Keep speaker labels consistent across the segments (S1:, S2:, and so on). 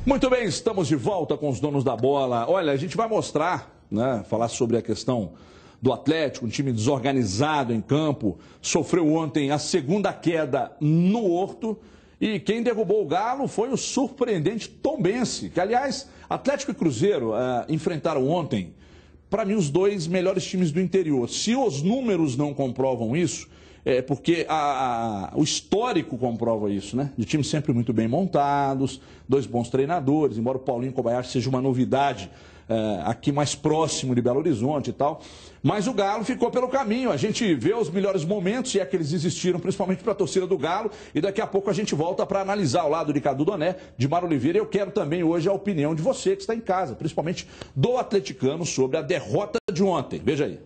S1: Muito bem, estamos de volta com os donos da bola. Olha, a gente vai mostrar, né, falar sobre a questão do Atlético, um time desorganizado em campo, sofreu ontem a segunda queda no Horto e quem derrubou o Galo foi o surpreendente Tombense, que aliás, Atlético e Cruzeiro enfrentaram ontem, para mim, os dois melhores times do interior. Se os números não comprovam isso, é porque o histórico comprova isso, né? De times sempre muito bem montados, dois bons treinadores, embora o Paulinho Kobayashi seja uma novidade aqui mais próximo de Belo Horizonte e tal. Mas o Galo ficou pelo caminho. A gente vê os melhores momentos, se é que eles existiram, principalmente para a torcida do Galo. E daqui a pouco a gente volta para analisar ao lado de Cadu Doné, de Mário Oliveira. Eu quero também hoje a opinião de você que está em casa, principalmente do atleticano, sobre a derrota de ontem. Veja aí.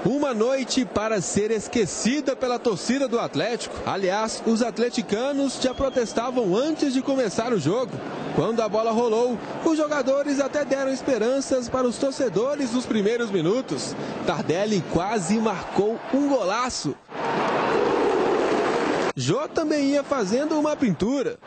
S2: Uma noite para ser esquecida pela torcida do Atlético. Aliás, os atleticanos já protestavam antes de começar o jogo. Quando a bola rolou, os jogadores até deram esperanças para os torcedores nos primeiros minutos. Tardelli quase marcou um golaço. Jô também ia fazendo uma pintura.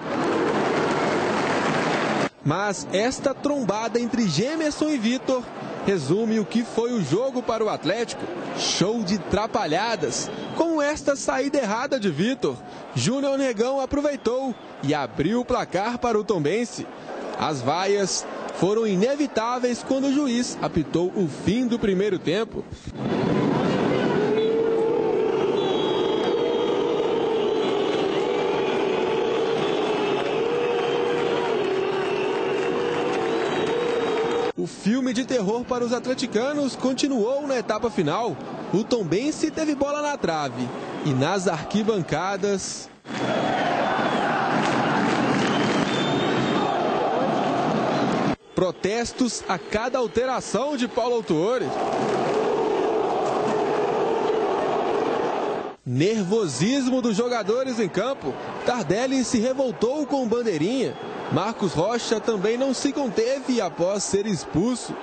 S2: Mas esta trombada entre Gemerson e Vitor resume o que foi o jogo para o Atlético. Show de trapalhadas, como esta saída errada de Vitor. Júnior Negão aproveitou e abriu o placar para o Tombense. As vaias foram inevitáveis quando o juiz apitou o fim do primeiro tempo. O filme de terror para os atleticanos continuou na etapa final. O Tombense teve bola na trave e nas arquibancadas protestos a cada alteração de Paulo Autuori. Nervosismo dos jogadores em campo. Tardelli se revoltou com o bandeirinha. Marcos Rocha também não se conteve após ser expulso.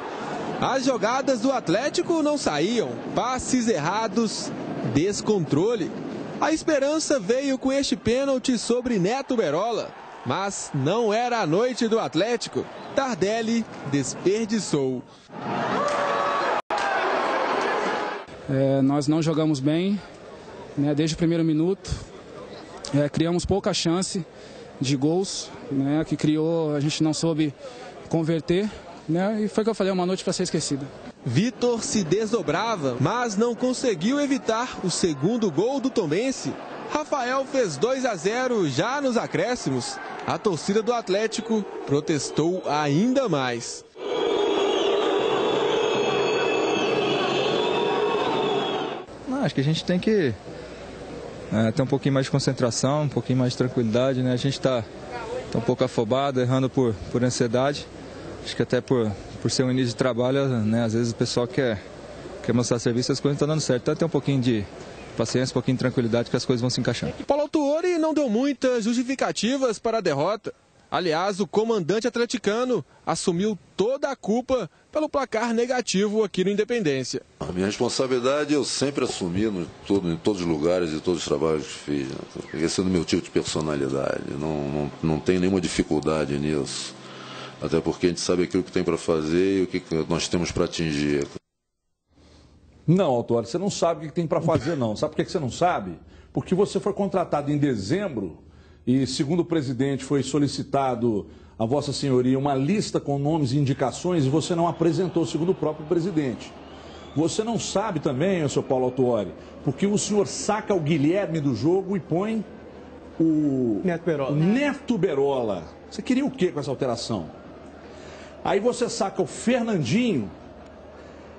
S2: As jogadas do Atlético não saíam. Passes errados, descontrole. A esperança veio com este pênalti sobre Neto Berola. Mas não era a noite do Atlético. Tardelli desperdiçou.
S3: Nós não jogamos bem, né, desde o primeiro minuto. Criamos pouca chance de gols, né, que criou, a gente não soube converter, né, e foi o que eu falei, uma noite para ser esquecida.
S2: Vitor se desdobrava, mas não conseguiu evitar o segundo gol do Tombense. Rafael fez 2-0 já nos acréscimos. A torcida do Atlético protestou ainda mais.
S4: Acho que a gente tem que ter um pouquinho mais de concentração, um pouquinho mais de tranquilidade, né? A gente está um pouco afobado, errando por ansiedade. Acho que até por ser um início de trabalho, né? Às vezes o pessoal quer mostrar serviço e as coisas não estão dando certo. Então tem um pouquinho de paciência, um pouquinho de tranquilidade que as coisas vão se encaixando.
S2: Paulo Autuori não deu muitas justificativas para a derrota. Aliás, o comandante atleticano assumiu toda a culpa pelo placar negativo aqui no Independência.
S5: A minha responsabilidade eu sempre assumi em todos os lugares e todos os trabalhos que fiz. Né? Esse é o meu tipo de personalidade. Não tem nenhuma dificuldade nisso. Até porque a gente sabe aquilo que tem para fazer e o que nós temos para atingir.
S1: Não, Autuori, você não sabe o que tem para fazer, não. Sabe por que você não sabe? Porque você foi contratado em dezembro e, segundo o presidente, foi solicitado a Vossa Senhoria uma lista com nomes e indicações e você não apresentou, segundo o próprio presidente. Você não sabe também, seu Paulo Autuori, porque o senhor saca o Guilherme do jogo e põe o Neto Berola. Você queria o quê com essa alteração? Aí você saca o Fernandinho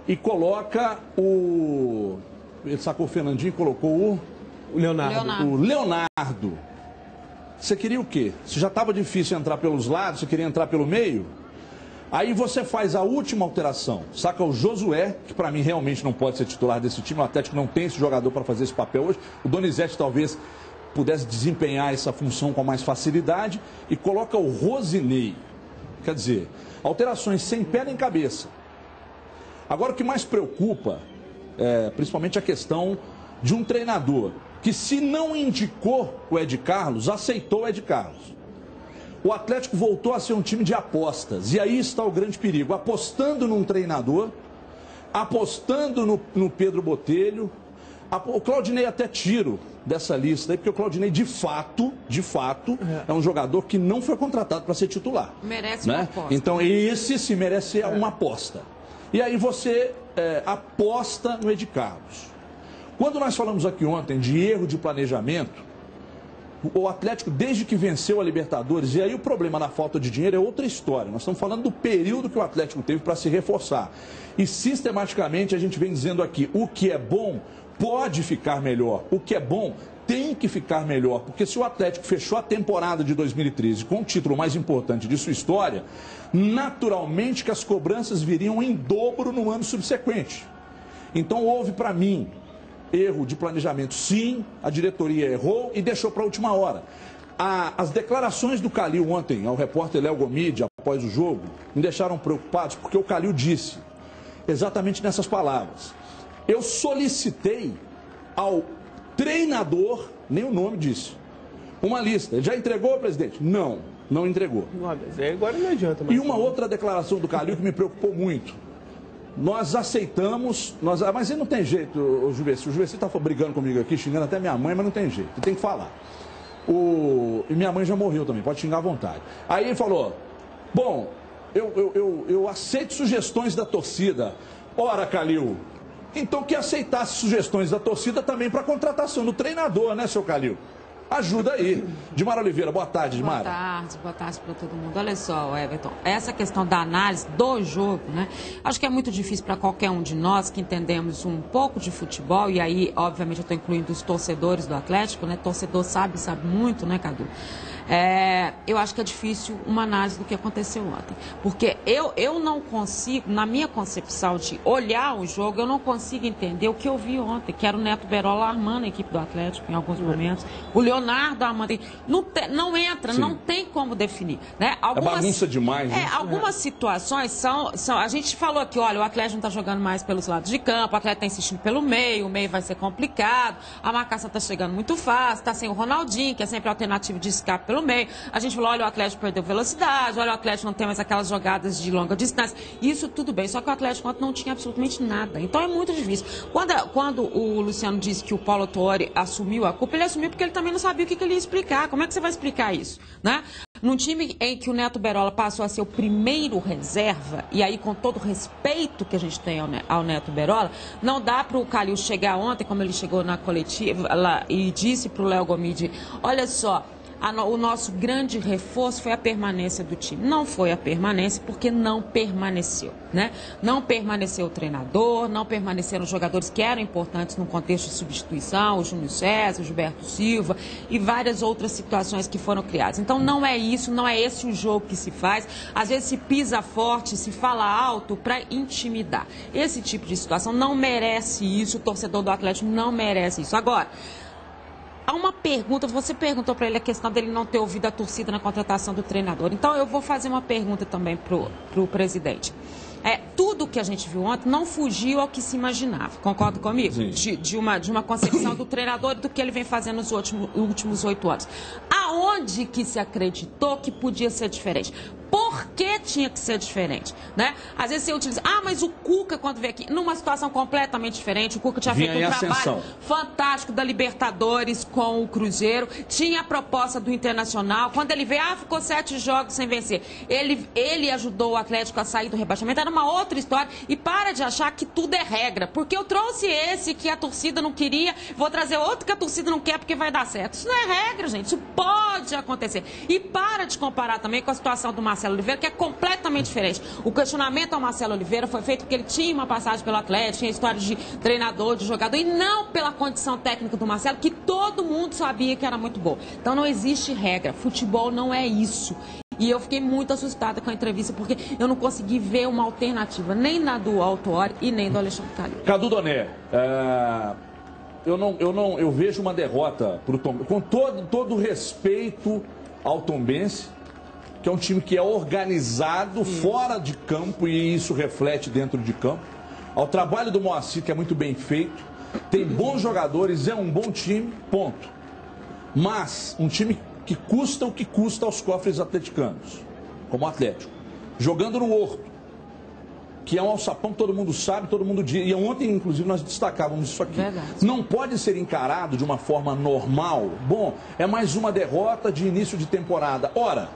S1: e coloca o... Ele sacou o Fernandinho e colocou o Leonardo. Você queria o quê? Se já estava difícil entrar pelos lados, você queria entrar pelo meio? Aí você faz a última alteração. Saca o Josué, que para mim realmente não pode ser titular desse time. O Atlético não tem esse jogador para fazer esse papel hoje. O Donizete talvez pudesse desempenhar essa função com mais facilidade. E coloca o Rosinei. Quer dizer, alterações sem pé nem cabeça. Agora o que mais preocupa é principalmente a questão de um treinador que, se não indicou o Ed Carlos, aceitou o Ed Carlos. O Atlético voltou a ser um time de apostas. E aí está o grande perigo. Apostando num treinador, apostando no Pedro Botelho. O Claudinei até tiro dessa lista aí, porque o Claudinei, de fato, é um jogador que não foi contratado para ser titular.
S6: Merece
S1: né?
S6: uma aposta.
S1: Então, esse se merece uma aposta. E aí você aposta no Ed Carlos. Quando nós falamos aqui ontem de erro de planejamento, o Atlético, desde que venceu a Libertadores, e aí o problema da falta de dinheiro é outra história. Nós estamos falando do período que o Atlético teve para se reforçar. E sistematicamente a gente vem dizendo aqui, o que é bom pode ficar melhor. O que é bom tem que ficar melhor. Porque se o Atlético fechou a temporada de 2013 com o título mais importante de sua história, naturalmente que as cobranças viriam em dobro no ano subsequente. Então houve, para mim, erro de planejamento, sim, a diretoria errou e deixou para a última hora. As declarações do Calil ontem ao repórter Léo Gomide, após o jogo, me deixaram preocupados, porque o Calil disse exatamente nessas palavras: eu solicitei ao treinador, nem o nome disse, uma lista. Ele já entregou, presidente? Não entregou.
S2: Agora não adianta mais.
S1: E uma outra declaração do Calil que me preocupou muito. Nós aceitamos, mas ele não tem jeito, o Juveci. O Juveci está brigando comigo aqui, xingando até minha mãe, mas não tem jeito, ele tem que falar. E minha mãe já morreu também, pode xingar à vontade. Aí ele falou, bom, eu aceito sugestões da torcida. Ora, Calil, então que aceitasse sugestões da torcida também para a contratação do treinador, né, seu Calil? Ajuda aí. Dimara Oliveira, boa tarde, Dimara.
S6: Boa tarde para todo mundo. Olha só, Everton, essa questão da análise do jogo, né? Acho que é muito difícil para qualquer um de nós que entendemos um pouco de futebol, e aí, obviamente, eu estou incluindo os torcedores do Atlético, né? Torcedor sabe muito, né, Cadu? Eu acho que é difícil uma análise do que aconteceu ontem. Porque eu não consigo, na minha concepção de olhar o jogo, eu não consigo entender o que eu vi ontem, que era o Neto Berola armando a equipe do Atlético em alguns momentos, o Leonardo armando. Não entra, sim, não tem como definir. Né? É
S1: bagunça demais. Né?
S6: Algumas situações são. A gente falou aqui, olha, o Atlético não está jogando mais pelos lados de campo, o Atlético está insistindo pelo meio, o meio vai ser complicado, a marcação está chegando muito fácil, está sem o Ronaldinho, que é sempre a alternativa de escape pelo meio. A gente falou, olha, o Atlético perdeu velocidade, olha, o Atlético não tem mais aquelas jogadas de longa distância. Isso tudo bem, só que o Atlético ontem não tinha absolutamente nada. Então é muito difícil. Quando o Luciano disse que o Paulo Autuori assumiu a culpa, ele assumiu porque ele também não sabia o que ele ia explicar. Como é que você vai explicar isso? Né? Num time em que o Neto Berola passou a ser o primeiro reserva, e aí com todo o respeito que a gente tem ao Neto Berola, não dá para o Calil chegar ontem, como ele chegou na coletiva lá, e disse para o Léo Gomide, olha só, o nosso grande reforço foi a permanência do time. Não foi a permanência porque não permaneceu, né? Não permaneceu o treinador, não permaneceram os jogadores que eram importantes no contexto de substituição, o Júnior César, o Gilberto Silva e várias outras situações que foram criadas. Então não é isso, não é esse o jogo que se faz. Às vezes se pisa forte, se fala alto para intimidar. Esse tipo de situação não merece isso, o torcedor do Atlético não merece isso. Agora, há uma pergunta, você perguntou para ele a questão dele não ter ouvido a torcida na contratação do treinador. Então eu vou fazer uma pergunta também para o presidente. Tudo que a gente viu ontem não fugiu ao que se imaginava, concorda comigo? De uma concepção do treinador e do que ele vem fazendo nos últimos 8 anos. Aonde que se acreditou que podia ser diferente? Por que tinha que ser diferente? Né? Às vezes você utiliza, mas o Cuca, quando veio aqui, numa situação completamente diferente, o Cuca tinha feito um trabalho fantástico da Libertadores com o Cruzeiro, tinha a proposta do Internacional, quando ele veio, ficou 7 jogos sem vencer. Ele ajudou o Atlético a sair do rebaixamento, era uma outra história, e para de achar que tudo é regra, porque eu trouxe esse que a torcida não queria, vou trazer outro que a torcida não quer porque vai dar certo. Isso não é regra, gente, isso pode acontecer. E para de comparar também com a situação do Marcelo Oliveira, que é completamente diferente. O questionamento ao Marcelo Oliveira foi feito porque ele tinha uma passagem pelo Atlético, tinha história de treinador, de jogador, e não pela condição técnica do Marcelo, que todo mundo sabia que era muito boa. Então não existe regra, futebol não é isso. E eu fiquei muito assustada com a entrevista, porque eu não consegui ver uma alternativa, nem na do Autuori e nem do Alexandre Calil.
S1: Cadu Doné, eu vejo uma derrota para o Tom, com todo respeito ao Tombense, que é um time que é organizado fora de campo e isso reflete dentro de campo. Ao trabalho do Moacir, que é muito bem feito, tem bons jogadores, é um bom time, ponto. Mas um time que custa o que custa aos cofres atleticanos, como o Atlético, jogando no Horto, que é um alçapão que todo mundo sabe, todo mundo diz. E ontem, inclusive, nós destacávamos isso aqui.
S6: Verdade.
S1: Não pode ser encarado de uma forma normal. Bom, é mais uma derrota de início de temporada. Ora,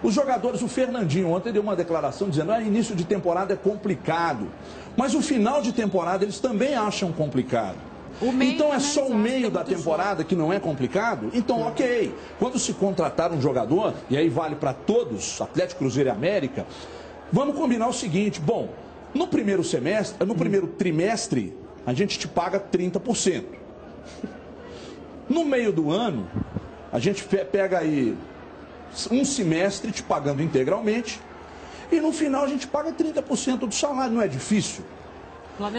S1: os jogadores, o Fernandinho ontem deu uma declaração dizendo que início de temporada é complicado. Mas o final de temporada eles também acham complicado. Então é só o meio da temporada que não é complicado? Então, ok. Quando se contratar um jogador, e aí vale para todos, Atlético, Cruzeiro e América, vamos combinar o seguinte, bom, no primeiro semestre, no primeiro trimestre, a gente te paga 30%. No meio do ano, a gente pega aí um semestre te pagando integralmente e no final a gente paga 30% do salário, não é difícil?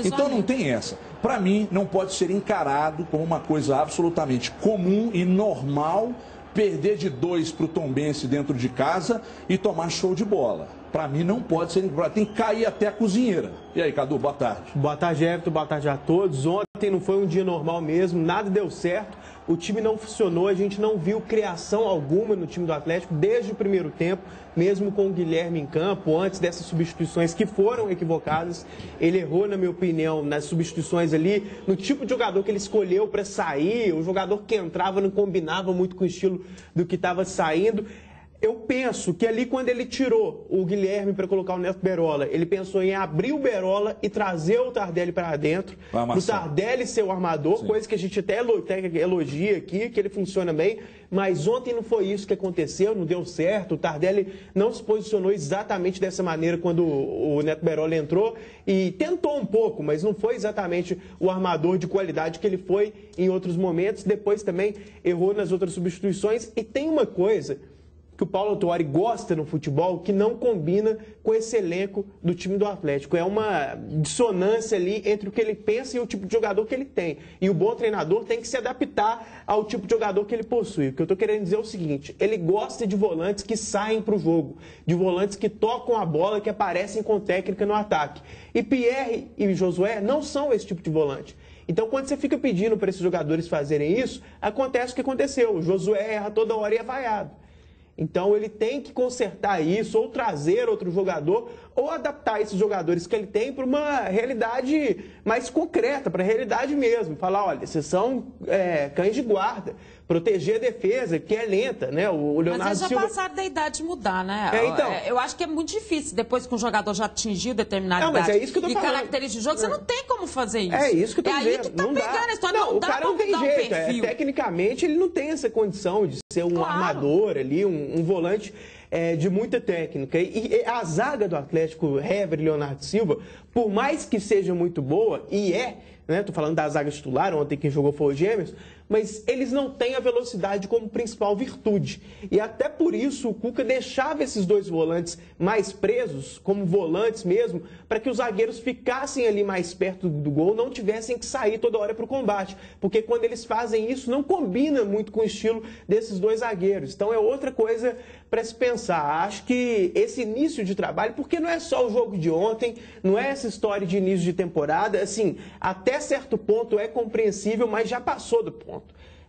S1: Então não tem essa. Para mim, não pode ser encarado como uma coisa absolutamente comum e normal perder de 2 para o Tombense dentro de casa e tomar show de bola. Para mim não pode ser, tem que cair até a cozinheira. E aí, Cadu, boa tarde.
S7: Boa tarde, Everton, boa tarde a todos. Ontem não foi um dia normal mesmo, nada deu certo, o time não funcionou, a gente não viu criação alguma no time do Atlético desde o primeiro tempo, mesmo com o Guilherme em campo, antes dessas substituições que foram equivocadas. Ele errou, na minha opinião, nas substituições ali, no tipo de jogador que ele escolheu para sair, o jogador que entrava não combinava muito com o estilo do que estava saindo. Eu penso que ali, quando ele tirou o Guilherme para colocar o Neto Berola, ele pensou em abrir o Berola e trazer o Tardelli para dentro, para o Tardelli ser o armador, sim, coisa que a gente até elogia aqui, que ele funciona bem, mas ontem não foi isso que aconteceu, não deu certo, o Tardelli não se posicionou exatamente dessa maneira quando o Neto Berola entrou e tentou um pouco, mas não foi exatamente o armador de qualidade que ele foi em outros momentos, depois também errou nas outras substituições. E tem uma coisa que o Paulo Autuori gosta no futebol, que não combina com esse elenco do time do Atlético. É uma dissonância ali entre o que ele pensa e o tipo de jogador que ele tem. E o bom treinador tem que se adaptar ao tipo de jogador que ele possui. O que eu estou querendo dizer é o seguinte, ele gosta de volantes que saem para o jogo, de volantes que tocam a bola, que aparecem com técnica no ataque. E Pierre e Josué não são esse tipo de volante. Então, quando você fica pedindo para esses jogadores fazerem isso, acontece o que aconteceu. O Josué erra toda hora e é vaiado. Então ele tem que consertar isso, ou trazer outro jogador, ou adaptar esses jogadores que ele tem para uma realidade mais concreta, para a realidade mesmo. Falar, olha, vocês são cães de guarda, proteger a defesa, que é lenta, né? O Leonardo
S6: Mas eles já
S7: Silva...
S6: passaram da idade de mudar, né?
S7: Então...
S6: Eu acho que é muito difícil, depois que um jogador já atingiu determinada idade
S7: mas é isso que eu tô falando.
S6: Características de jogo, você não tem como fazer isso.
S7: É isso que eu tô dizendo.
S6: É aí que tá pegando a história, não
S7: o
S6: dá
S7: cara
S6: pra
S7: não tem
S6: mudar
S7: jeito.
S6: um perfil.
S7: Tecnicamente, ele não tem essa condição de ser um armador ali, um volante de muita técnica. E a zaga do Atlético, Hever e Leonardo Silva, por mais que seja muito boa, e né? Tô falando da zaga titular, ontem quem jogou foi o Gêmeos, mas eles não têm a velocidade como principal virtude. E até por isso o Cuca deixava esses dois volantes mais presos, como volantes mesmo, para que os zagueiros ficassem ali mais perto do gol, não tivessem que sair toda hora para o combate. Porque quando eles fazem isso, não combina muito com o estilo desses dois zagueiros. Então é outra coisa para se pensar. Acho que esse início de trabalho, porque não é só o jogo de ontem, não é essa história de início de temporada, assim, até certo ponto é compreensível, mas já passou do ponto.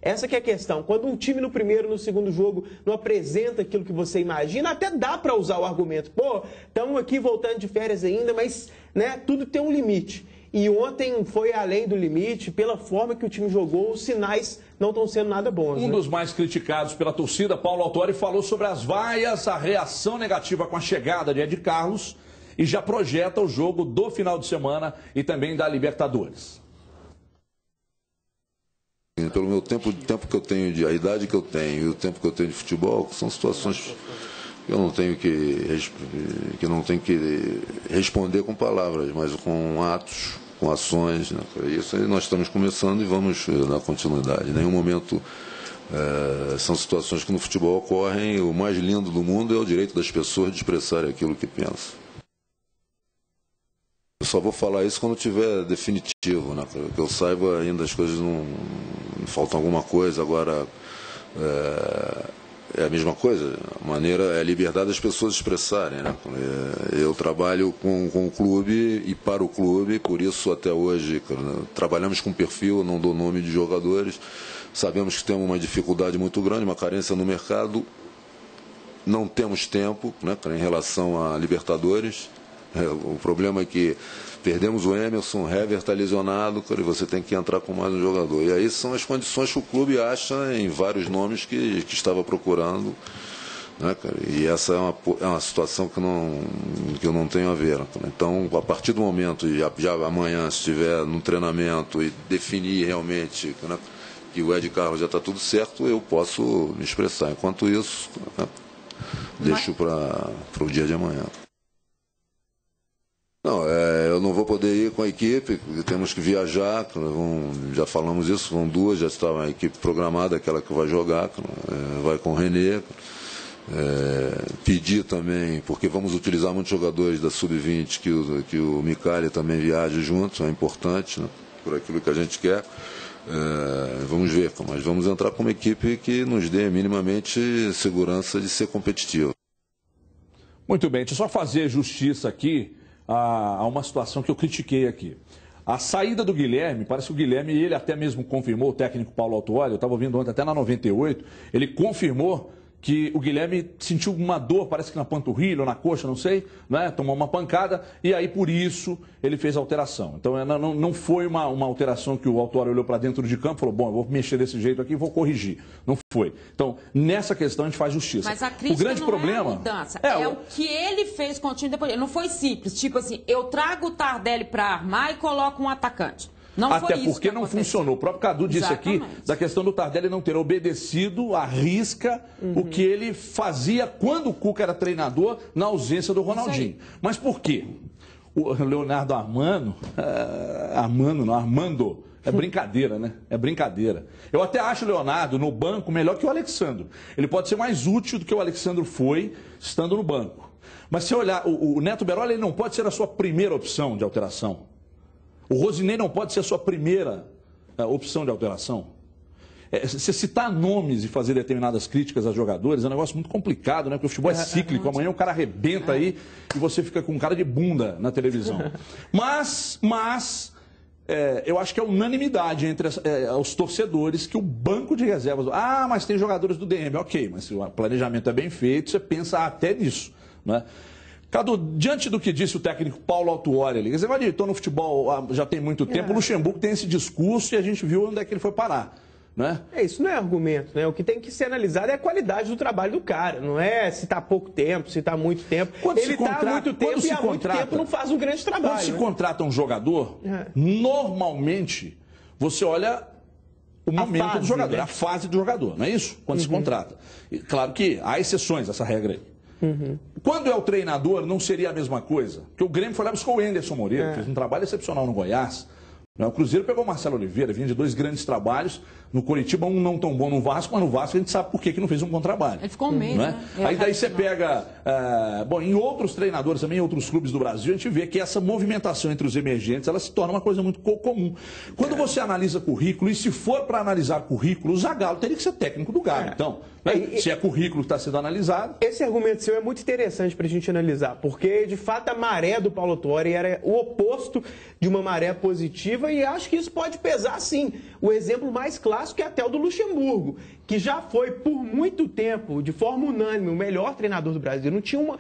S7: Essa que é a questão. Quando um time no primeiro, no segundo jogo não apresenta aquilo que você imagina, até dá para usar o argumento. Pô, estamos aqui voltando de férias ainda, mas né, tudo tem um limite. E ontem foi além do limite, pela forma que o time jogou, os sinais não estão sendo nada bons.
S1: Um dos mais criticados pela torcida, Paulo Autuori, falou sobre as vaias, a reação negativa com a chegada de Ed Carlos e já projeta o jogo do final de semana e também da Libertadores.
S5: Pelo meu tempo que eu tenho, a idade que eu tenho e o tempo que eu tenho de futebol, são situações que eu não tenho que responder com palavras, mas com atos, com ações. Né? Isso aí nós estamos começando e vamos dar continuidade. Em nenhum momento são situações que no futebol ocorrem. O mais lindo do mundo é o direito das pessoas de expressarem aquilo que pensam. Eu só vou falar isso quando tiver definitivo, né? Que eu saiba ainda as coisas não faltam alguma coisa. Agora é a mesma coisa, a maneira é a liberdade das pessoas expressarem, né? Eu trabalho com o clube e para o clube, por isso até hoje trabalhamos com perfil, não dou nome de jogadores, Sabemos que temos uma dificuldade muito grande, uma carência no mercado. Não temos tempo, né, em relação a Libertadores. O problema é que perdemos o Emerson, o Hever está lesionado, cara, e você tem que entrar com mais um jogador. E aí são as condições que o clube acha em vários nomes que estava procurando. Né, cara? E essa é uma situação que eu não tenho a ver. Cara. Então, a partir do momento, já amanhã, se estiver no treinamento e definir realmente, né, que o Ed Carlos já está tudo certo, eu posso me expressar. Enquanto isso, né, deixo para o dia de amanhã. Não, eu não vou poder ir com a equipe, temos que viajar, já falamos isso, são duas, já está a equipe programada, aquela que vai jogar, vai com o René. Pedir também, porque vamos utilizar muitos jogadores da Sub-20, que o Micali também viaje junto, é importante, né, por aquilo que a gente quer. Vamos ver, mas vamos entrar com uma equipe que nos dê minimamente segurança de ser competitiva.
S1: Muito bem, deixa eu só fazer justiça aqui a uma situação que eu critiquei aqui. A saída do Guilherme, parece que o Guilherme, ele até mesmo confirmou, o técnico Paulo Autuori, eu estava ouvindo ontem até na 98, ele confirmou que o Guilherme sentiu uma dor, parece que na panturrilha ou na coxa, não sei, né? Tomou uma pancada e aí por isso ele fez a alteração. Então não foi uma alteração que o Autuori olhou para dentro de campo e falou, bom, eu vou mexer desse jeito aqui e vou corrigir. Não foi. Então, nessa questão a gente faz justiça.
S6: Mas a crítica
S1: o grande
S6: não
S1: problema,
S6: é a mudança, é o que ele fez com o time depois. Não foi simples, tipo assim, eu trago o Tardelli para armar e coloco um atacante. Não
S1: até
S6: foi isso
S1: porque não funcionou. O próprio Cadu disse aqui da questão do Tardelli não ter obedecido à risca o que ele fazia quando o Cuca era treinador na ausência do Ronaldinho. Mas por quê? O Leonardo Armando, é brincadeira, né? É brincadeira. Eu até acho o Leonardo no banco melhor que o Alexandro. Ele pode ser mais útil do que o Alexandro foi estando no banco. Mas se olhar, o Neto Beroli ele não pode ser a sua primeira opção de alteração. O Rosinei não pode ser a sua primeira opção de alteração. Você citar nomes e fazer determinadas críticas a jogadores é um negócio muito complicado, né? Porque o futebol é cíclico. Amanhã o cara arrebenta aí e você fica com cara de bunda na televisão. Mas eu acho que é unanimidade entre os torcedores que o banco de reservas... Ah, mas tem jogadores do DM. Ok, mas se o planejamento é bem feito, você pensa até nisso, né? Cadu, diante do que disse o técnico Paulo Autuori, ele estou no futebol já tem muito tempo, o Luxemburgo tem esse discurso e a gente viu onde é que ele foi parar. Né?
S7: Isso não é argumento, né? O que tem que ser analisado é a qualidade do trabalho do cara, não é se está pouco tempo, se está muito tempo. Ele está há muito tempo e há muito tempo não faz um grande trabalho.
S1: Quando se contrata um jogador, normalmente você olha o momento do jogador, a fase do jogador, não é isso? Quando se contrata. E, claro que há exceções essa regra aí. Quando é o treinador, não seria a mesma coisa. Porque o Grêmio foi lá e buscou o Anderson Moreira, fez um trabalho excepcional no Goiás. O Cruzeiro pegou o Marcelo Oliveira, vinha de 2 grandes trabalhos. No Coritiba, um não tão bom no Vasco, mas no Vasco a gente sabe por que não fez um bom trabalho.
S6: Ele ficou meio,
S1: né? Aí daí você pega... em outros treinadores também, em outros clubes do Brasil, a gente vê que essa movimentação entre os emergentes, ela se torna uma coisa muito comum. Quando você analisa currículo, e se for para analisar currículo, o Zagallo teria que ser técnico do Galo. Então, né? Se é currículo que está sendo analisado...
S7: Esse argumento seu é muito interessante para a gente analisar, porque, de fato, a maré do Paulo Autuori era o oposto de uma maré positiva e acho que isso pode pesar, sim. O exemplo mais clássico é até o do Luxemburgo, que já foi por muito tempo, de forma unânime, o melhor treinador do Brasil. Não tinha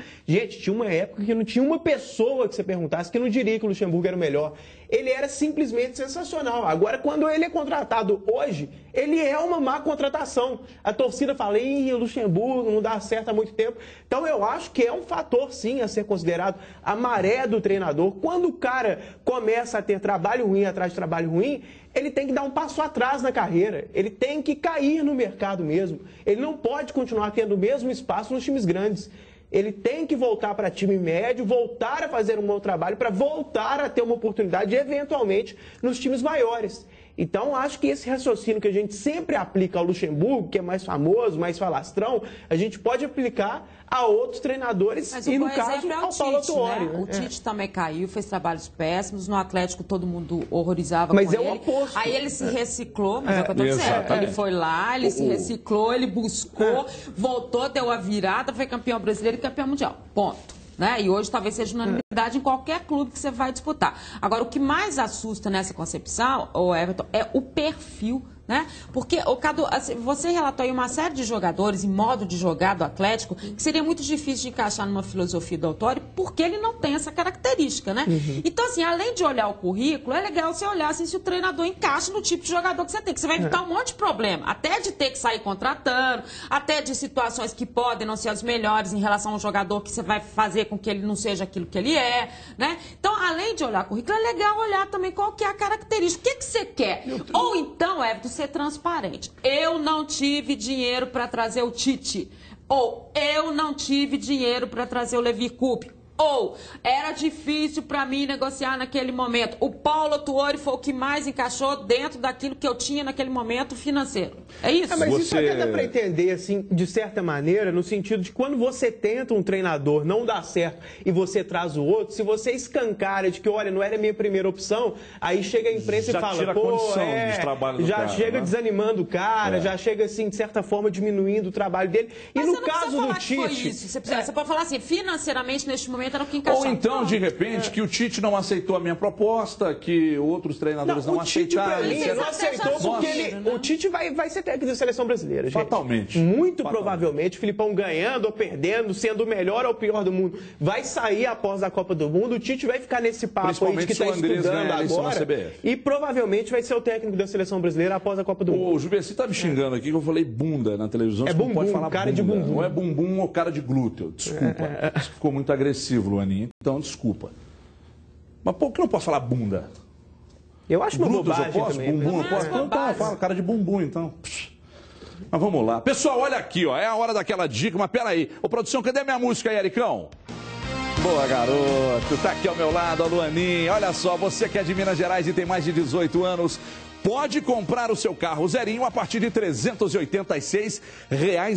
S7: tinha uma época que não tinha uma pessoa que você perguntasse que não diria que o Luxemburgo era o melhor. Ele era simplesmente sensacional. Agora, quando ele é contratado hoje, ele é uma má contratação. A torcida fala, o Luxemburgo não dá certo há muito tempo. Então, eu acho que é um fator, sim, a ser considerado a maré do treinador. Quando o cara começa a ter trabalho ruim atrás de trabalho ruim, ele tem que dar um passo atrás na carreira. Ele tem que cair no mercado mesmo. Ele não pode continuar tendo o mesmo espaço nos times grandes. Ele tem que voltar para time médio, voltar a fazer um bom trabalho para voltar a ter uma oportunidade, eventualmente, nos times maiores. Então, acho que esse raciocínio que a gente sempre aplica ao Luxemburgo, que é mais famoso, mais falastrão, a gente pode aplicar a outros treinadores e, no caso, ao Paulo Autuori.
S6: Né? O Tite também caiu, fez trabalhos péssimos. No Atlético, todo mundo horrorizava
S7: mas
S6: com
S7: ele. Mas é o oposto.
S6: Aí ele se reciclou, mas é o que eu estou dizendo. Ele foi lá, ele se reciclou, ele buscou, voltou, deu a virada, foi campeão brasileiro e campeão mundial. Ponto. Né? E hoje talvez seja unanimidade em qualquer clube que você vai disputar. Agora, o que mais assusta nessa concepção, Everton, é o perfil Né? Porque, Cadu, você relatou aí uma série de jogadores em modo de jogar do Atlético que seria muito difícil de encaixar numa filosofia do Autori porque ele não tem essa característica, né? Então, assim, além de olhar o currículo, é legal você olhar assim, se o treinador encaixa no tipo de jogador que você tem, que você vai evitar um monte de problema, até de ter que sair contratando, até de situações que podem não ser as melhores em relação ao jogador que você vai fazer com que ele não seja aquilo que ele é, né? Então, além de olhar o currículo, é legal olhar também qual que é a característica. O que você quer? Ou então, Everton, ser transparente. Eu não tive dinheiro para trazer o Tite. Ou eu não tive dinheiro para trazer o Levi Coupe. Ou era difícil para mim negociar naquele momento. O Paulo Tuori foi o que mais encaixou dentro daquilo que eu tinha naquele momento financeiro. É isso?
S7: Mas isso até dá para entender, assim, de certa maneira, no sentido de quando você tenta um treinador, não dá certo e você traz o outro, se você escancara de que, olha, não era a minha primeira opção, aí chega a imprensa
S1: já
S7: e fala,
S1: tira a condição de trabalho do
S7: já
S1: cara,
S7: chega
S1: né?
S7: desanimando o cara, já chega, assim, de certa forma, diminuindo o trabalho dele.
S6: Mas
S7: e no caso do Tite...
S6: Foi isso. Você pode falar assim, financeiramente, neste momento, era o que encaixava.
S1: Ou então, de repente, que o Tite não aceitou a minha proposta, que outros treinadores não aceitaram.
S7: O Tite, não aceitou porque o Tite vai ser técnico da seleção brasileira, gente.
S1: Fatalmente.
S7: Muito provavelmente, o Filipão ganhando ou perdendo, sendo o melhor ou o pior do mundo, vai sair após a Copa do Mundo. O Tite vai ficar nesse papo aí de que está estudando agora. E provavelmente vai ser o técnico da seleção brasileira após a Copa do Mundo.
S1: O Juvenci tá me xingando aqui que eu falei bunda na televisão.
S7: É
S1: você
S7: bumbum,
S1: não pode falar
S7: cara
S1: bunda.
S7: de bumbum.
S1: Ou é bumbum ou cara de glúteo. Desculpa. Isso ficou muito agressivo, Luaninha. Então, desculpa. Mas por que eu não posso falar bunda?
S7: Eu acho uma bobagem
S1: eu posso?
S7: também.
S1: Bumbum, eu posso? Então tá, fala cara de bumbum, então. Mas vamos lá. Pessoal, olha aqui, ó. É a hora daquela dica, mas peraí. Ô, produção, cadê minha música aí, Ericão? Boa, garoto. Tá aqui ao meu lado, a Luaninha. Olha só, você que é de Minas Gerais e tem mais de 18 anos... Pode comprar o seu carro zerinho a partir de R$ 386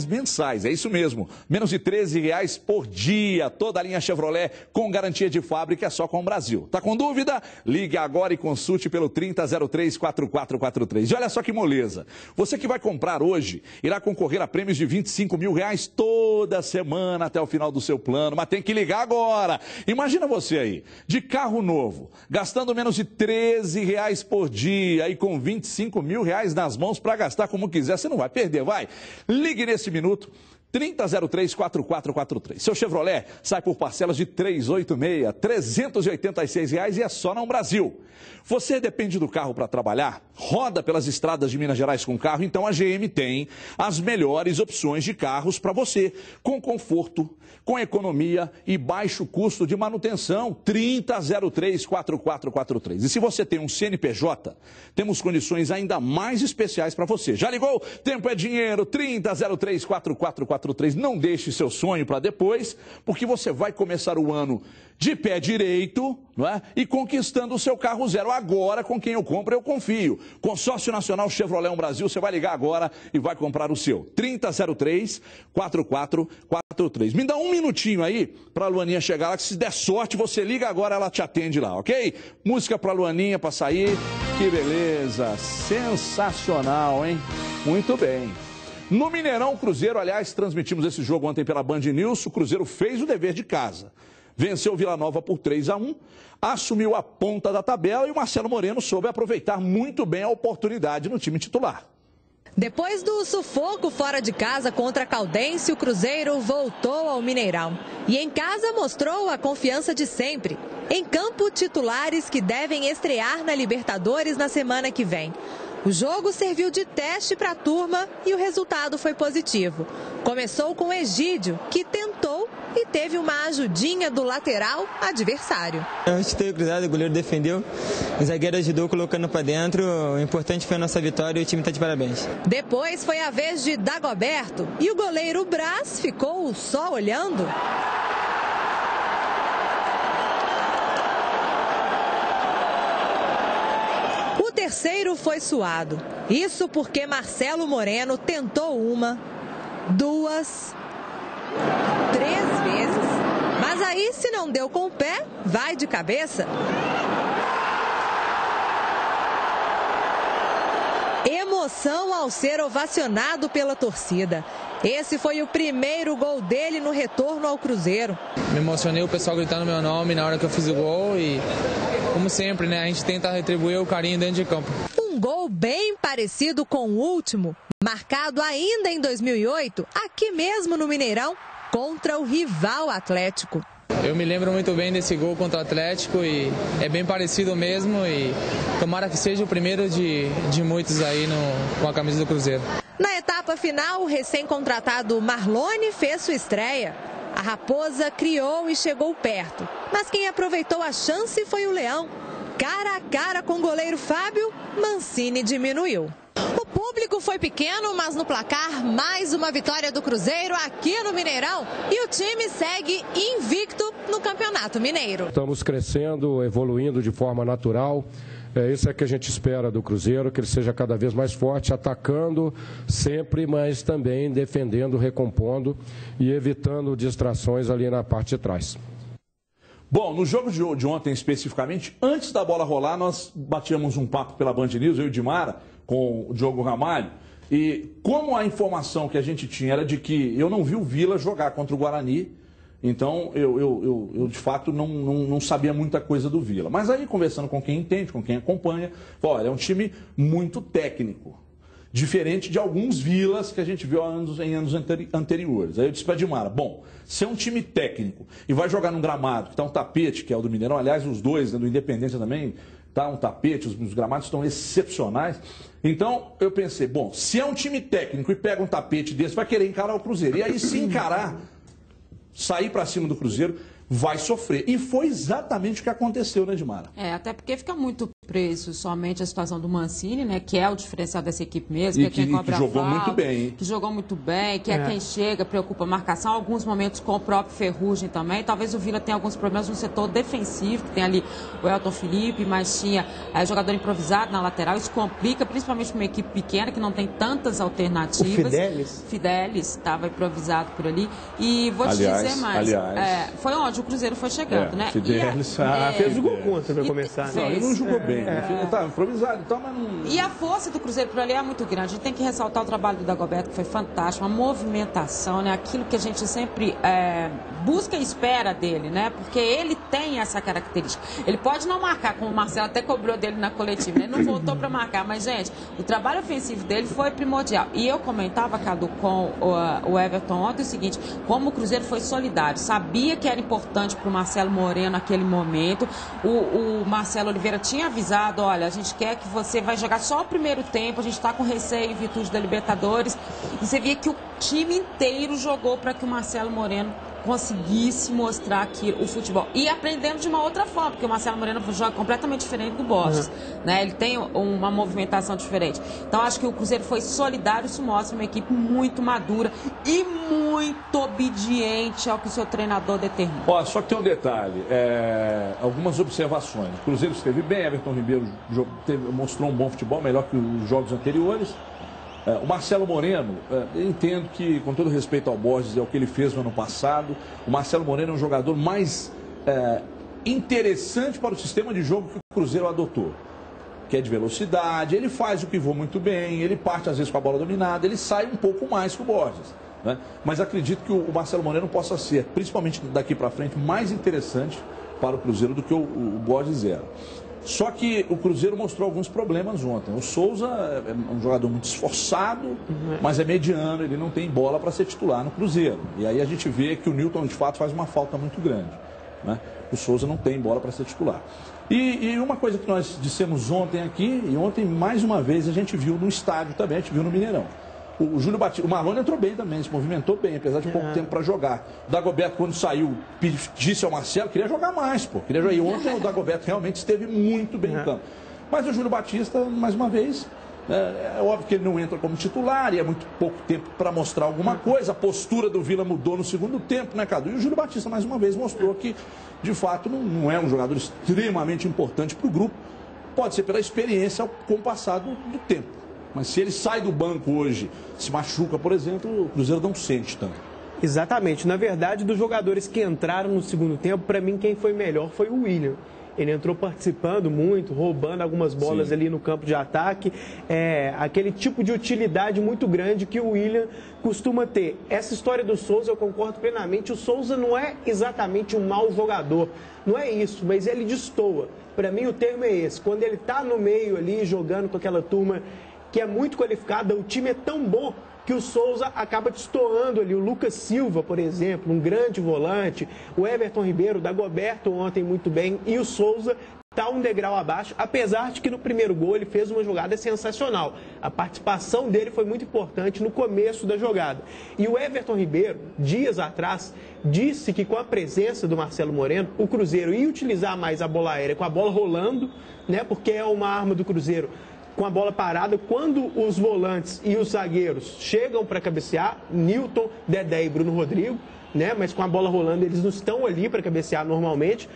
S1: mensais. É isso mesmo. Menos de R$ 13 por dia. Toda a linha Chevrolet com garantia de fábrica é só com o Brasil. Tá com dúvida? Ligue agora e consulte pelo 3003-4443. E olha só que moleza. Você que vai comprar hoje irá concorrer a prêmios de R$ 25 mil toda semana até o final do seu plano. Mas tem que ligar agora. Imagina você aí, de carro novo, gastando menos de R$ 13 por dia e com R$ 25 mil nas mãos para gastar como quiser. Você não vai perder, vai. Ligue nesse minuto. 3003-4443. Seu Chevrolet sai por parcelas de R$ 386, R$ 386 e é só no Brasil. Você depende do carro para trabalhar? Roda pelas estradas de Minas Gerais com carro? Então a GM tem as melhores opções de carros para você, com conforto, com economia e baixo custo de manutenção. 3003-4443. E se você tem um CNPJ, temos condições ainda mais especiais para você. Já ligou? Tempo é dinheiro. 3003-4443. Não deixe seu sonho para depois, porque você vai começar o ano de pé direito, não é? E conquistando o seu carro zero. Agora, com quem eu compro, eu confio. Consórcio Nacional Chevrolet Brasil, você vai ligar agora e vai comprar o seu. 3003-4443. Me dá um minutinho aí para a Luaninha chegar lá, que se der sorte, você liga agora, ela te atende lá, ok? Música para a Luaninha, para sair. Que beleza, sensacional, hein? Muito bem. No Mineirão, o Cruzeiro, aliás, transmitimos esse jogo ontem pela Band News, o Cruzeiro fez o dever de casa. Venceu o Vila Nova por 3-1, assumiu a ponta da tabela e o Marcelo Moreno soube aproveitar muito bem a oportunidade no time titular.
S8: Depois do sufoco fora de casa contra a Caldense, o Cruzeiro voltou ao Mineirão. E em casa mostrou a confiança de sempre. Em campo, titulares que devem estrear na Libertadores na semana que vem. O jogo serviu de teste para a turma e o resultado foi positivo. Começou com Egídio, que tentou e teve uma ajudinha do lateral adversário.
S9: Eu chutei o cruzado, o goleiro defendeu, o zagueiro ajudou colocando para dentro. O importante foi a nossa vitória e o time está de parabéns.
S8: Depois foi a vez de Dagoberto e o goleiro Brás ficou só olhando. O terceiro foi suado. Isso porque Marcelo Moreno tentou uma, duas, 3 vezes. Mas aí, se não deu com o pé, vai de cabeça. Emoção ao ser ovacionado pela torcida. Esse foi o primeiro gol dele no retorno ao Cruzeiro.
S10: Me emocionei, o pessoal gritando meu nome na hora que eu fiz o gol e, como sempre, né, a gente tenta retribuir o carinho dentro de campo.
S8: Um gol bem parecido com o último, marcado ainda em 2008, aqui mesmo no Mineirão, contra o rival Atlético.
S10: Eu me lembro muito bem desse gol contra o Atlético e é bem parecido mesmo e tomara que seja o primeiro de muitos aí com a camisa do Cruzeiro.
S8: Na etapa final, o recém-contratado Marlone fez sua estreia. A Raposa criou e chegou perto, mas quem aproveitou a chance foi o Leão. Cara a cara com o goleiro Fábio, Mancini diminuiu. O público foi pequeno, mas no placar, mais uma vitória do Cruzeiro aqui no Mineirão. E o time segue invicto no Campeonato Mineiro.
S11: Estamos crescendo, evoluindo de forma natural. Isso é que a gente espera do Cruzeiro, que ele seja cada vez mais forte, atacando sempre, mas também defendendo, recompondo e evitando distrações ali na parte de trás.
S1: Bom, no jogo de ontem especificamente, antes da bola rolar, nós batíamos um papo pela Band News, eu e o Dimara, com o Diogo Ramalho, e como a informação que a gente tinha era de que eu não vi o Vila jogar contra o Guarani, então eu de fato não sabia muita coisa do Vila. Mas aí, conversando com quem entende, com quem acompanha, olha, é um time muito técnico, diferente de alguns Vilas que a gente viu em anos anteriores. Aí eu disse para a Dimara, bom, se é um time técnico e vai jogar num gramado que está um tapete, que é o do Mineirão, aliás, os dois, né, do Independência também, tá um tapete, os gramados estão excepcionais. Então, eu pensei, bom, se é um time técnico e pega um tapete desse, vai querer encarar o Cruzeiro. E aí, se encarar, sair para cima do Cruzeiro, vai sofrer. E foi exatamente o que aconteceu, né, Dimara?
S6: Até porque fica muito preso somente a situação do Mancini, né, que é o diferencial dessa equipe mesmo, que é quem cobra a falta,
S1: muito bem,
S6: que jogou muito bem, que é quem chega, preocupa a marcação, alguns momentos com o próprio Ferrugem também. Talvez o Vila tenha alguns problemas no setor defensivo, que tem ali o Elton Felipe, mas tinha jogador improvisado na lateral. Isso complica, principalmente para uma equipe pequena, que não tem tantas alternativas.
S7: O
S6: Fidelis estava improvisado por ali. E vou te dizer mais, foi onde o Cruzeiro foi chegando, né?
S1: Fidelis
S7: fez o gol contra para começar.
S1: Não, ele não jogou bem, ele estava improvisado, então, mas não...
S6: E a força do Cruzeiro por ali é muito grande. A gente tem que ressaltar o trabalho do Dagoberto, que foi fantástico, uma movimentação, né? Aquilo que a gente sempre busca e espera dele, né? Porque ele tem essa característica. Ele pode não marcar, como o Marcelo até cobrou dele na coletiva, né? Ele não voltou para marcar, mas, gente, o trabalho ofensivo dele foi primordial. E eu comentava, Cadu, com o Everton ontem o seguinte, como o Cruzeiro foi solidário, sabia que era importante para o Marcelo Moreno naquele momento. O Marcelo Oliveira tinha avisado, olha, a gente quer que você vai jogar só o primeiro tempo, a gente está com receio em virtude da Libertadores. E você via que o time inteiro jogou para que o Marcelo Moreno conseguisse mostrar aqui o futebol. E aprendendo de uma outra forma, porque o Marcelo Moreno joga completamente diferente do Borges, né? Ele tem uma movimentação diferente. Então, acho que o Cruzeiro foi solidário, isso mostra uma equipe muito madura e muito obediente ao que o seu treinador determina.
S1: Ó, só que tem um detalhe, algumas observações. O Cruzeiro esteve bem, Everton Ribeiro mostrou um bom futebol, melhor que os jogos anteriores. O Marcelo Moreno, eu entendo que, com todo respeito ao Borges, é o que ele fez no ano passado. O Marcelo Moreno é um jogador mais interessante para o sistema de jogo que o Cruzeiro adotou, que é de velocidade. Ele faz o pivô muito bem, ele parte às vezes com a bola dominada, ele sai um pouco mais que o Borges, né? Mas acredito que o Marcelo Moreno possa ser, principalmente daqui para frente, mais interessante para o Cruzeiro do que o Borges era. Só que o Cruzeiro mostrou alguns problemas ontem. O Souza é um jogador muito esforçado, mas é mediano, ele não tem bola para ser titular no Cruzeiro. E aí a gente vê que o Newton, de fato, faz uma falta muito grande, né? O Souza não tem bola para ser titular. E uma coisa que nós dissemos ontem aqui, e ontem mais uma vez a gente viu no estádio também, a gente viu no Mineirão. O Júlio Batista, o Marlone entrou bem também, se movimentou bem, apesar de pouco tempo para jogar. O Dagoberto, quando saiu, disse ao Marcelo, queria jogar mais, pô. Queria jogar. E ontem o Dagoberto realmente esteve muito bem em campo. Mas o Júlio Batista, mais uma vez, é óbvio que ele não entra como titular e é muito pouco tempo para mostrar alguma coisa. A postura do Vila mudou no segundo tempo, né, Cadu? E o Júlio Batista, mais uma vez, mostrou que, de fato, não é um jogador extremamente importante para o grupo. Pode ser pela experiência com o passar do tempo. Mas se ele sai do banco hoje, se machuca, por exemplo, o Cruzeiro não sente tanto.
S7: Exatamente. Na verdade, dos jogadores que entraram no segundo tempo, para mim quem foi melhor foi o William. Ele entrou participando muito, roubando algumas bolas ali no campo de ataque. Aquele tipo de utilidade muito grande que o William costuma ter. Essa história do Souza, eu concordo plenamente. O Souza não é exatamente um mau jogador. Não é isso, mas ele destoa. Para mim, o termo é esse. Quando ele está no meio ali, jogando com aquela turma que é muito qualificada, o time é tão bom que o Souza acaba destoando ali. O Lucas Silva, por exemplo, um grande volante. O Everton Ribeiro, o Dagoberto ontem muito bem. E o Souza está um degrau abaixo, apesar de que no primeiro gol ele fez uma jogada sensacional. A participação dele foi muito importante no começo da jogada. E o Everton Ribeiro, dias atrás, disse que com a presença do Marcelo Moreno, o Cruzeiro ia utilizar mais a bola aérea com a bola rolando, né? Porque é uma arma do Cruzeiro com a bola parada, quando os volantes e os zagueiros chegam para cabecear, Nilton, Dedé e Bruno Rodrigo, né? Mas com a bola rolando eles não estão ali para cabecear normalmente.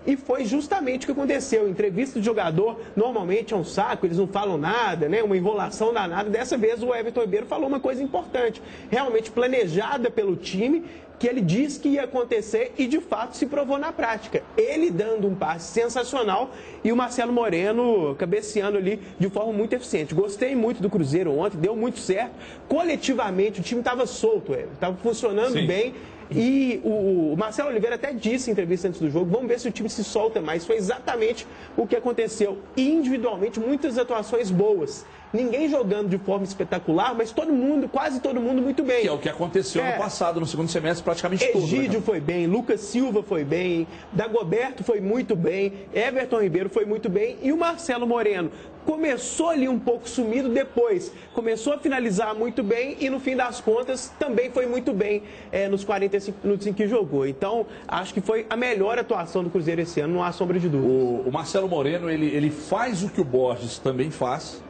S7: E foi justamente o que aconteceu. Entrevista de jogador normalmente é um saco, eles não falam nada, né? Uma enrolação danada. Dessa vez o Everton Ribeiro falou uma coisa importante, realmente planejada pelo time, que ele disse que ia acontecer e de fato se provou na prática. Ele dando um passe sensacional e o Marcelo Moreno cabeceando ali de forma muito eficiente. Gostei muito do Cruzeiro ontem, deu muito certo. Coletivamente o time estava solto, estava funcionando bem. E o Marcelo Oliveira até disse em entrevista antes do jogo, vamos ver se o time se solta mais. Foi exatamente o que aconteceu. E individualmente, muitas atuações boas. Ninguém jogando de forma espetacular, mas todo mundo, quase todo mundo, muito bem.
S1: Que é o que aconteceu no passado, no segundo semestre, praticamente todo.
S7: Egídio foi bem, Lucas Silva foi bem, Dagoberto foi muito bem, Everton Ribeiro foi muito bem e o Marcelo Moreno começou ali um pouco sumido, depois começou a finalizar muito bem e no fim das contas também foi muito bem nos 45 minutos em que jogou. Então, acho que foi a melhor atuação do Cruzeiro esse ano, não há sombra de dúvida.
S1: O Marcelo Moreno, ele faz o que o Borges também faz.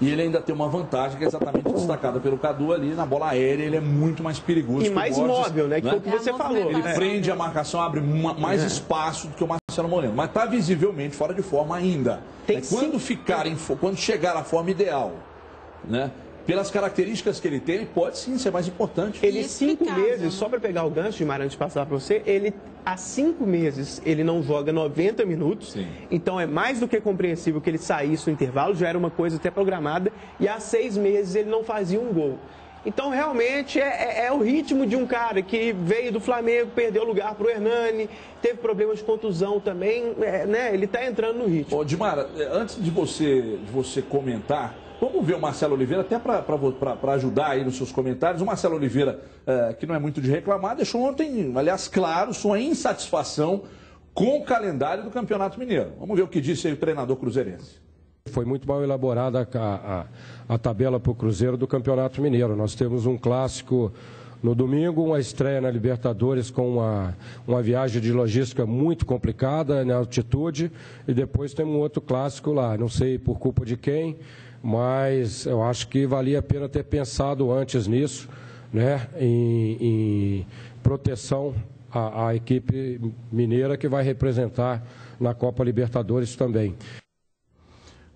S1: E ele ainda tem uma vantagem que é exatamente destacada pelo Cadu ali, na bola aérea ele é muito mais perigoso.
S7: E mais móvel, né? Que foi o que você falou.
S1: Ele prende a marcação, abre mais espaço do que o Marcelo Moreno. Mas está visivelmente fora de forma ainda. Quando chegar à forma ideal, né? Pelas características que ele tem, ele pode sim ser mais importante.
S7: Ele 5 meses, só para pegar o gancho de Marante passar para você, ele há 5 meses ele não joga 90 minutos. Sim. Então é mais do que compreensível que ele saísse no intervalo, já era uma coisa até programada, e há 6 meses ele não fazia um gol. Então, realmente, é o ritmo de um cara que veio do Flamengo, perdeu lugar para o Hernani, teve problemas de contusão também, né? Ele está entrando no ritmo.
S1: Ô, Dimara, antes de você comentar, vamos ver o Marcelo Oliveira, até para ajudar aí nos seus comentários. O Marcelo Oliveira, que não é muito de reclamar, deixou ontem, aliás, claro, sua insatisfação com o calendário do Campeonato Mineiro. Vamos ver o que disse aí o treinador cruzeirense.
S11: Foi muito mal elaborada a tabela para o Cruzeiro do Campeonato Mineiro. Nós temos um clássico no domingo, uma estreia na Libertadores com uma viagem de logística muito complicada na altitude, e depois tem um outro clássico lá, não sei por culpa de quem, mas eu acho que valia a pena ter pensado antes nisso, né, em proteção à equipe mineira que vai representar na Copa Libertadores também.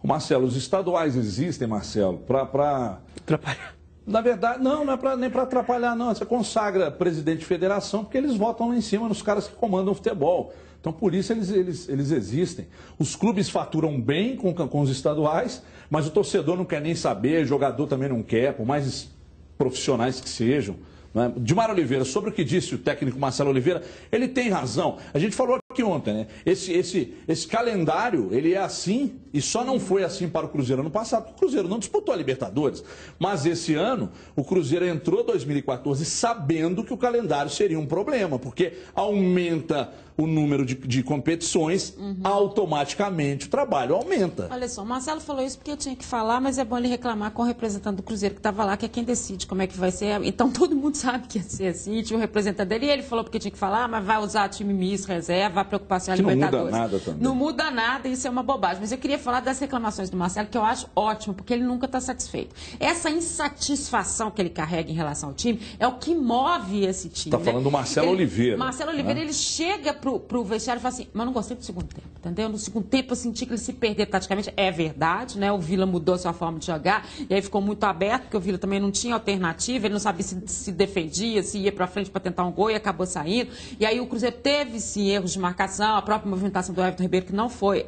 S1: Marcelo, os estaduais existem, Marcelo, para
S7: atrapalhar.
S1: Na verdade, não é nem para atrapalhar, não. Você consagra presidente de federação porque eles votam lá em cima nos caras que comandam o futebol. Então, por isso eles existem. Os clubes faturam bem com os estaduais, mas o torcedor não quer nem saber, o jogador também não quer, por mais profissionais que sejam. Né? Dimar Oliveira, sobre o que disse o técnico Marcelo Oliveira, ele tem razão. A gente falou aqui ontem, né? Esse calendário, ele é assim, e só não foi assim para o Cruzeiro ano passado, porque o Cruzeiro não disputou a Libertadores. Mas esse ano, o Cruzeiro entrou em 2014 sabendo que o calendário seria um problema, porque aumenta o número de competições, automaticamente o trabalho aumenta.
S6: Olha só, o Marcelo falou isso porque eu tinha que falar, mas é bom ele reclamar com o representante do Cruzeiro que estava lá, que é quem decide como é que vai ser. Então todo mundo sabe que ia ser assim, tinha um representante dele, e ele falou porque tinha que falar, mas vai usar time misto, reserva, vai preocupar se a Libertadores.
S1: Não muda nada também.
S6: Não muda nada, isso é uma bobagem. Mas eu queria falar das reclamações do Marcelo, que eu acho ótimo, porque ele nunca está satisfeito. Essa insatisfação que ele carrega em relação ao time é o que move esse time.
S1: Está falando do Marcelo Oliveira.
S6: Marcelo Oliveira, ele chega pro vestiário e fala assim, mas não gostei do segundo tempo, entendeu? No segundo tempo eu senti que ele se perdeu taticamente. É verdade, né? O Vila mudou sua forma de jogar, e aí ficou muito aberto, porque o Vila também não tinha alternativa, ele não sabia se defendia, se ia para frente para tentar um gol e acabou saindo. E aí o Cruzeiro teve, sim, erros de marcação marcação, a própria movimentação do Everton Ribeiro, que não foi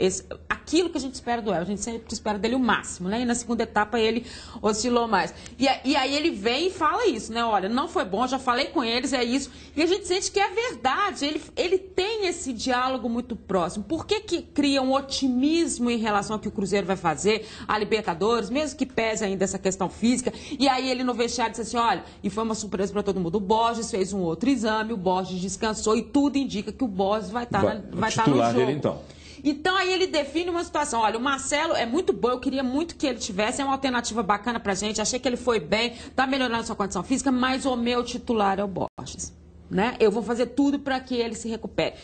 S6: aquilo que a gente espera do Everton. A gente sempre espera dele o máximo, né? E na segunda etapa ele oscilou mais. E aí ele vem e fala isso, né? Olha, não foi bom, já falei com eles, é isso. E a gente sente que é verdade. Ele tem esse diálogo muito próximo. Por que cria um otimismo em relação ao que o Cruzeiro vai fazer, a Libertadores, mesmo que pese ainda essa questão física? E aí ele no vestiário disse assim, olha, e foi uma surpresa para todo mundo, o Borges fez um outro exame, o Borges descansou e tudo indica que o Borges vai estar no jogo.
S1: Dele, então.
S6: Então aí ele define uma situação, olha, o Marcelo é muito bom, eu queria muito que ele tivesse, é uma alternativa bacana pra gente, achei que ele foi bem, tá melhorando a sua condição física, mas o meu titular é o Borges, né? Eu vou fazer tudo para que ele se recupere.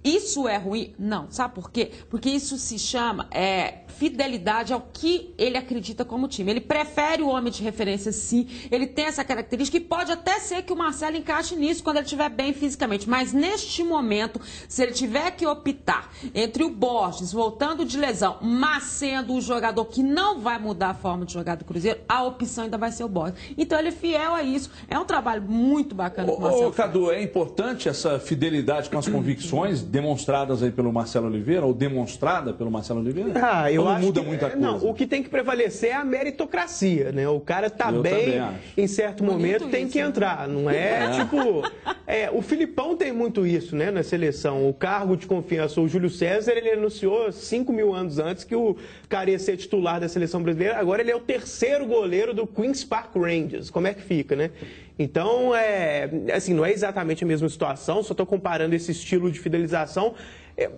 S6: Isso é ruim? Não. Sabe por quê? Porque isso se chama fidelidade ao que ele acredita como time. Ele prefere o homem de referência, sim. Ele tem essa característica e pode até ser que o Marcelo encaixe nisso quando ele estiver bem fisicamente. Mas neste momento, se ele tiver que optar entre o Borges voltando de lesão, mas sendo o jogador que não vai mudar a forma de jogar do Cruzeiro, a opção ainda vai ser o Borges. Então ele é fiel a isso. É um trabalho muito bacana com o Marcelo.
S1: Cadu, é importante essa fidelidade com as convicções demonstradas aí pelo Marcelo Oliveira, ou demonstrada pelo Marcelo Oliveira?
S7: Eu
S1: não
S7: acho
S1: muda
S7: que,
S1: muita coisa?
S7: Não, o que tem que prevalecer é a meritocracia, né? O cara tá bem, em certo momento tem que entrar, não é? Tipo, o Filipão tem muito isso, né, na seleção. O cargo de confiança, o Júlio César, ele anunciou 5.000 anos antes que o cara ia ser titular da seleção brasileira. Agora ele é o terceiro goleiro do Queen's Park Rangers. Como é que fica, né? Então, assim, não é exatamente a mesma situação, só estou comparando esse estilo de fidelização.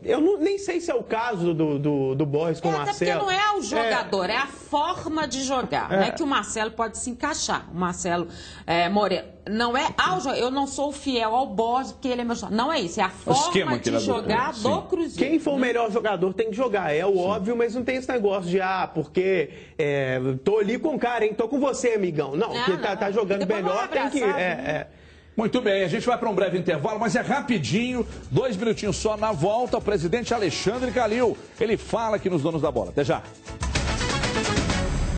S7: Eu nem sei se é o caso do Borges com o Marcelo.
S6: Até porque não é o jogador, é a forma de jogar. Não é que o Marcelo pode se encaixar. O Marcelo Moreno. Não é eu não sou fiel ao Borges porque ele é meu jogador. Não é isso, é a forma de jogar do Cruzeiro.
S7: Quem for o melhor jogador tem que jogar, é o óbvio, mas não tem esse negócio de, porque tô ali com o cara, hein? Tô com você, amigão. Não, porque tá jogando melhor, tem que...
S1: Muito bem, a gente vai para um breve intervalo, mas é rapidinho, 2 minutinhos só. Na volta, o presidente Alexandre Calil, ele fala aqui nos Donos da Bola. Até já.